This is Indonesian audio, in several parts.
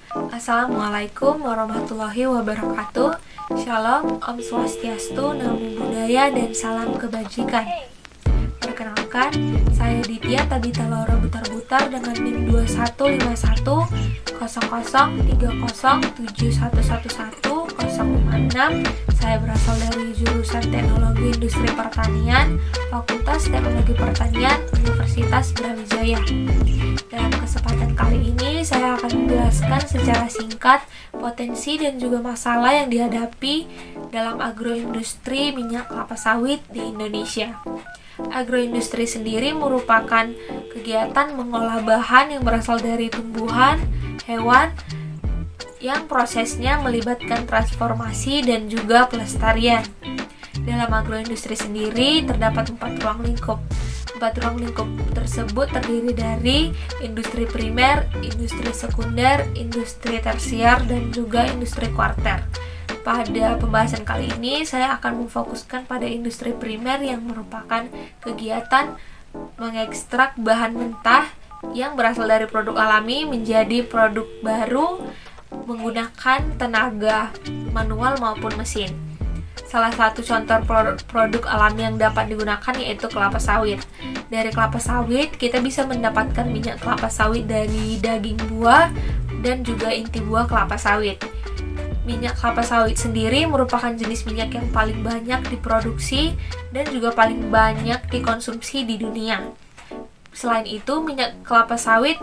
Assalamualaikum warahmatullahi wabarakatuh. Shalom, Om Swastiastu, Namo Buddhaya, dan salam kebajikan. Perkenalkan, saya Ditya Tabita Laura Butar-Butar dengan NIM 2151 003071111056. Saya berasal dari jurusan Teknologi Industri Pertanian, Fakultas Teknologi Pertanian, Universitas Brawijaya. Dalam kesempatan kali ini, saya akan menjelaskan secara singkat potensi dan juga masalah yang dihadapi dalam agroindustri minyak kelapa sawit di Indonesia. Agroindustri sendiri merupakan kegiatan mengolah bahan yang berasal dari tumbuhan, hewan, yang prosesnya melibatkan transformasi dan juga pelestarian. Dalam agroindustri sendiri terdapat 4 ruang lingkup. 4 ruang lingkup tersebut terdiri dari industri primer, industri sekunder, industri tersier, dan juga industri kuarter. Pada pembahasan kali ini, saya akan memfokuskan pada industri primer yang merupakan kegiatan mengekstrak bahan mentah yang berasal dari produk alami menjadi produk baru menggunakan tenaga manual maupun mesin. Salah satu contoh produk alami yang dapat digunakan yaitu kelapa sawit. Dari kelapa sawit, kita bisa mendapatkan minyak kelapa sawit dari daging buah dan juga inti buah kelapa sawit. Minyak kelapa sawit sendiri merupakan jenis minyak yang paling banyak diproduksi dan juga paling banyak dikonsumsi di dunia. Selain itu, minyak kelapa sawit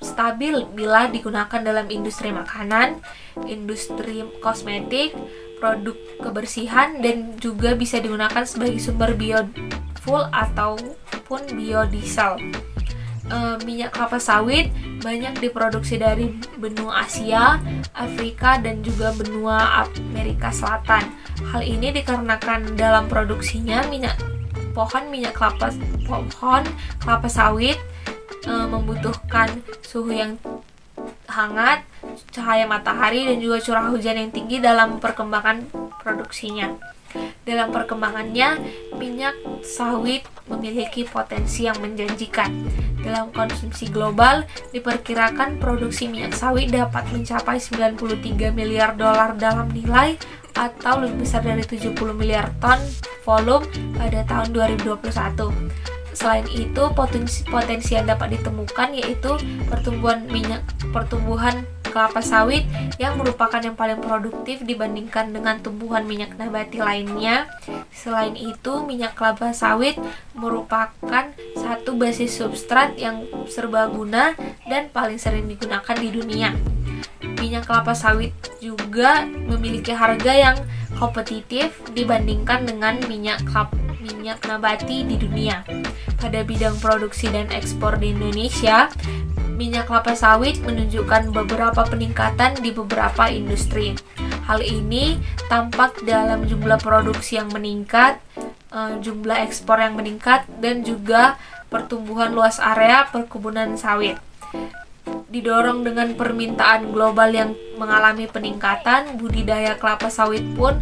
stabil bila digunakan dalam industri makanan, industri kosmetik, produk kebersihan, dan juga bisa digunakan sebagai sumber biofuel ataupun biodiesel. Minyak kelapa sawit banyak diproduksi dari benua Asia, Afrika, dan juga benua Amerika Selatan. Hal ini dikarenakan dalam produksinya pohon kelapa sawit membutuhkan suhu yang hangat, cahaya matahari, dan juga curah hujan yang tinggi dalam perkembangan produksinya. Dalam perkembangannya, minyak sawit memiliki potensi yang menjanjikan. Dalam konsumsi global, diperkirakan produksi minyak sawit dapat mencapai 93 miliar dolar dalam nilai atau lebih besar dari 70 miliar ton volume pada tahun 2021. Selain itu, potensi yang dapat ditemukan yaitu pertumbuhan kelapa sawit yang merupakan yang paling produktif dibandingkan dengan tumbuhan minyak nabati lainnya. Selain itu, minyak kelapa sawit merupakan satu basis substrat yang serbaguna dan paling sering digunakan di dunia. Minyak kelapa sawit juga memiliki harga yang kompetitif dibandingkan dengan minyak nabati di dunia. Pada bidang produksi dan ekspor di Indonesia, minyak kelapa sawit menunjukkan beberapa peningkatan di beberapa industri. Hal ini tampak dalam jumlah produksi yang meningkat, jumlah ekspor yang meningkat, dan juga pertumbuhan luas area perkebunan sawit. Didorong dengan permintaan global yang mengalami peningkatan, budidaya kelapa sawit pun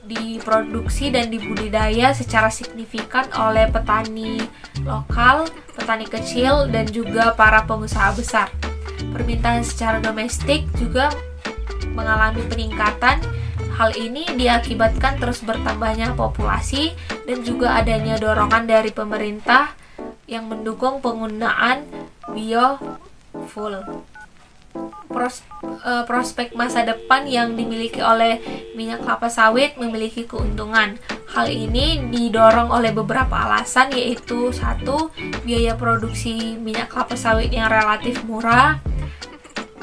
diproduksi dan dibudidaya secara signifikan oleh petani lokal, petani kecil, dan juga para pengusaha besar. Permintaan secara domestik juga mengalami peningkatan. Hal ini diakibatkan terus bertambahnya populasi dan juga adanya dorongan dari pemerintah yang mendukung penggunaan biofuel. Prospek masa depan yang dimiliki oleh minyak kelapa sawit memiliki keuntungan. Hal ini didorong oleh beberapa alasan, yaitu 1. Biaya produksi minyak kelapa sawit yang relatif murah.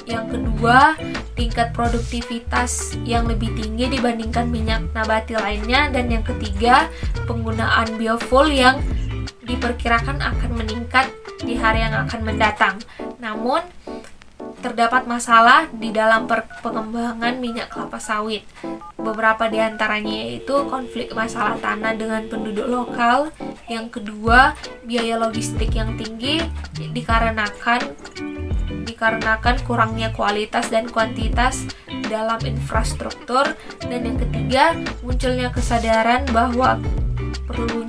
Yang kedua, tingkat produktivitas yang lebih tinggi dibandingkan minyak nabati lainnya. Dan yang ketiga, penggunaan biofuel yang diperkirakan akan meningkat di hari yang akan mendatang. Namun, terdapat masalah di dalam pengembangan minyak kelapa sawit. Beberapa di antaranya yaitu konflik masalah tanah dengan penduduk lokal. Yang kedua, biaya logistik yang tinggi dikarenakan kurangnya kualitas dan kuantitas dalam infrastruktur. Dan yang ketiga, munculnya kesadaran bahwa perlu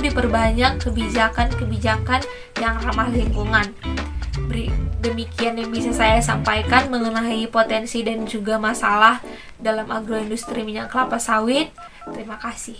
diperbanyak kebijakan-kebijakan yang ramah lingkungan. demikian yang bisa saya sampaikan mengenai potensi dan juga masalah dalam agroindustri minyak kelapa sawit. Terima kasih.